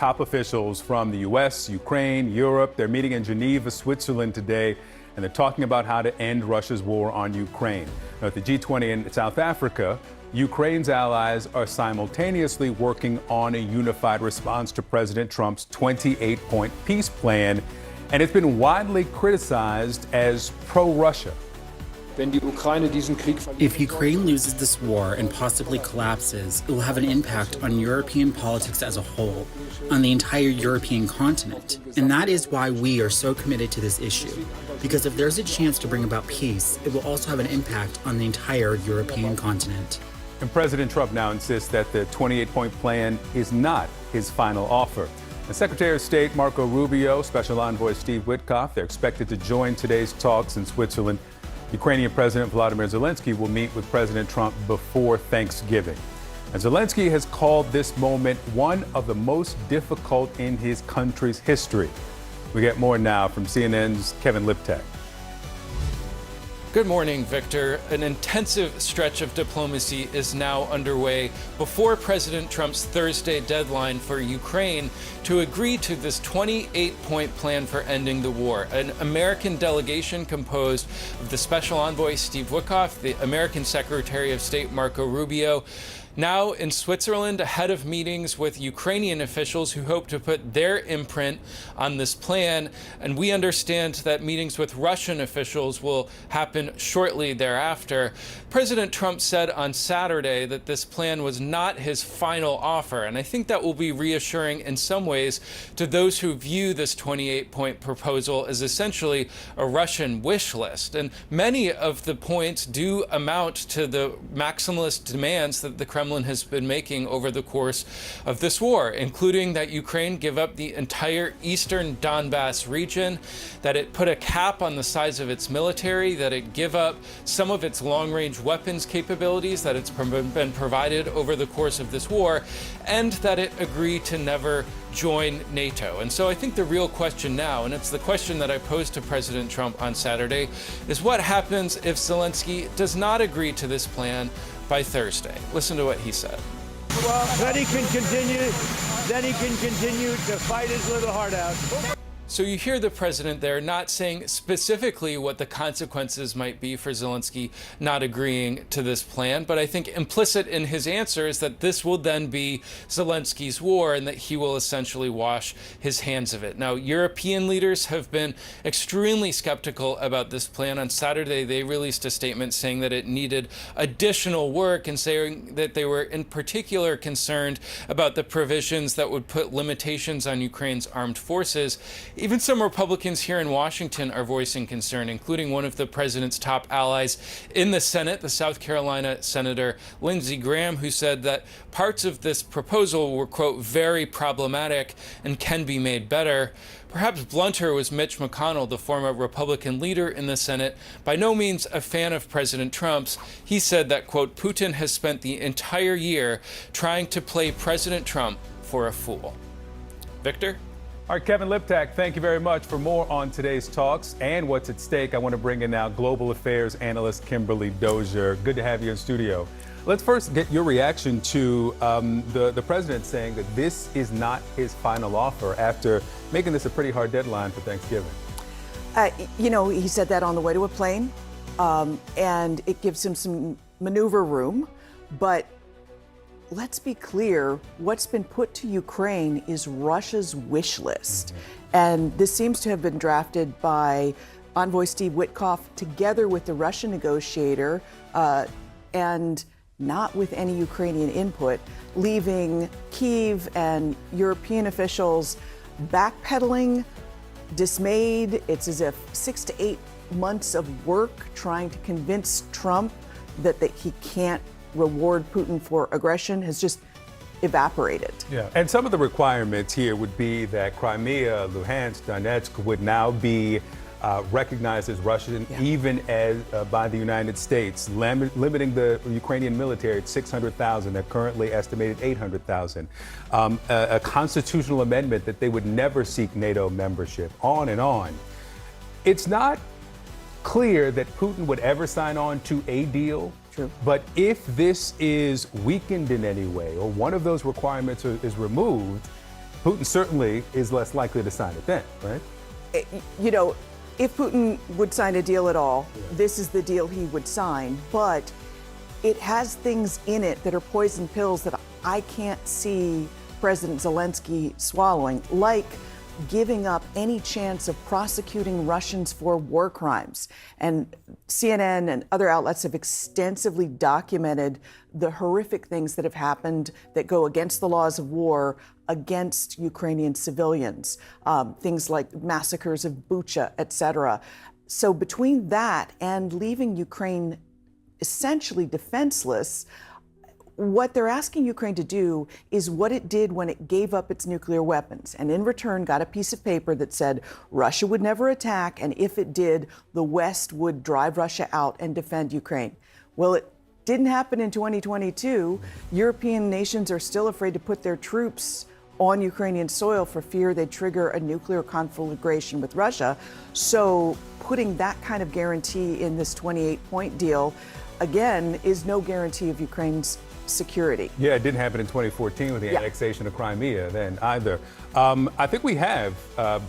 Top officials from the U.S., Ukraine, Europe, they're meeting in Geneva, Switzerland today, and they're talking about how to end Russia's war on Ukraine. Now, at the G20 in South Africa, Ukraine's allies are simultaneously working on a unified response to President Trump's 28-point peace plan, and it's been widely criticized as pro-Russia. If Ukraine loses this war and possibly collapses, it will have an impact on European politics as a whole, on the entire European continent. And that is why we are so committed to this issue. Because if there's a chance to bring about peace, it will also have an impact on the entire European continent. And President Trump now insists that the 28-point plan is not his final offer. And Secretary of State Marco Rubio, Special Envoy Steve Witkoff, they're expected to join today's talks in Switzerland. Ukrainian President Volodymyr Zelensky will meet with President Trump before Thanksgiving. And Zelensky has called this moment one of the most difficult in his country's history. We get more now from CNN's Kevin Liptak. Good morning, Victor. An intensive stretch of diplomacy is now underway before President Trump's Thursday deadline for Ukraine to agree to this 28-point plan for ending the war. An American delegation composed of the Special Envoy Steve Witkoff, the American Secretary of State Marco Rubio, now in Switzerland ahead of meetings with Ukrainian officials who hope to put their imprint on this plan. And we understand that meetings with Russian officials will happen shortly thereafter. President Trump said on Saturday that this plan was not his final offer. And I think that will be reassuring in some ways to those who view this 28-point proposal as essentially a Russian wish list. And many of the points do amount to the maximalist demands that the Kremlin has been making over the course of this war, including that Ukraine give up the entire eastern Donbass region, that it put a cap on the size of its military, that it give up some of its long-range weapons capabilities that it's been provided over the course of this war, and that it agree to never join NATO. And so I think the real question now, and it's the question that I posed to President Trump on Saturday, is what happens if Zelensky does not agree to this plan by Thursday? Listen to what he said. Well, then he can continue to fight his little heart out. So you hear the president there not saying specifically what the consequences might be for Zelensky not agreeing to this plan, but I think implicit in his answer is that this will then be Zelensky's war and that he will essentially wash his hands of it. Now, European leaders have been extremely skeptical about this plan. On Saturday, they released a statement saying that it needed additional work and saying that they were in particular concerned about the provisions that would put limitations on Ukraine's armed forces. Even some Republicans here in Washington are voicing concern, including one of the president's top allies in the Senate, the South Carolina Senator Lindsey Graham, who said that parts of this proposal were, quote, very problematic and can be made better. Perhaps blunter was Mitch McConnell, the former Republican leader in the Senate, by no means a fan of President Trump's. He said that, quote, Putin has spent the entire year trying to play President Trump for a fool. Victor? All right, Kevin Liptak, thank you very much. For more on today's talks and what's at stake, I want to bring in now global affairs analyst Kimberly Dozier. Good to have you in studio. Let's first get your reaction to the president saying that this is not his final offer after making this a pretty hard deadline for Thanksgiving. He said that on the way to a plane, and it gives him some maneuver room, but let's be clear, what's been put to Ukraine is Russia's wish list. Mm-hmm. And this seems to have been drafted by Envoy Steve Witkoff together with the Russian negotiator and not with any Ukrainian input, leaving Kyiv and European officials backpedaling, dismayed. It's as if 6 to 8 months of work trying to convince Trump that he can't reward Putin for aggression has just evaporated. Yeah, and some of the requirements here would be that Crimea, Luhansk, Donetsk would now be recognized as Russian, even as by the United States, limiting the Ukrainian military at 600,000. They're currently estimated 800,000. A constitutional amendment that they would never seek NATO membership, on and on. It's not clear that Putin would ever sign on to a deal. True. But if this is weakened in any way, or one of those requirements is removed, Putin certainly is less likely to sign it then, right? You know, if Putin would sign a deal at all, this is the deal he would sign. But it has things in it that are poison pills that I can't see President Zelensky swallowing, like giving up any chance of prosecuting Russians for war crimes. And CNN and other outlets have extensively documented the horrific things that have happened that go against the laws of war against Ukrainian civilians, things like massacres of Bucha, etc. So between that and leaving Ukraine essentially defenseless, what they're asking Ukraine to do is what it did when it gave up its nuclear weapons, and in return got a piece of paper that said Russia would never attack, and if it did, the West would drive Russia out and defend Ukraine. Well, it didn't happen in 2022. European nations are still afraid to put their troops on Ukrainian soil for fear they'd trigger a nuclear conflagration with Russia. So putting that kind of guarantee in this 28-point deal, again, is no guarantee of Ukraine's security. Yeah, it didn't happen in 2014 with the annexation of Crimea then either. I think we have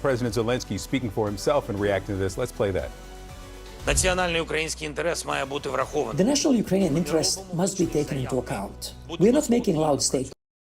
President Zelensky speaking for himself and reacting to this. Let's play that. Національний український інтерес має бути врахований. The national Ukrainian interest must be taken into account. We are not making loud statements.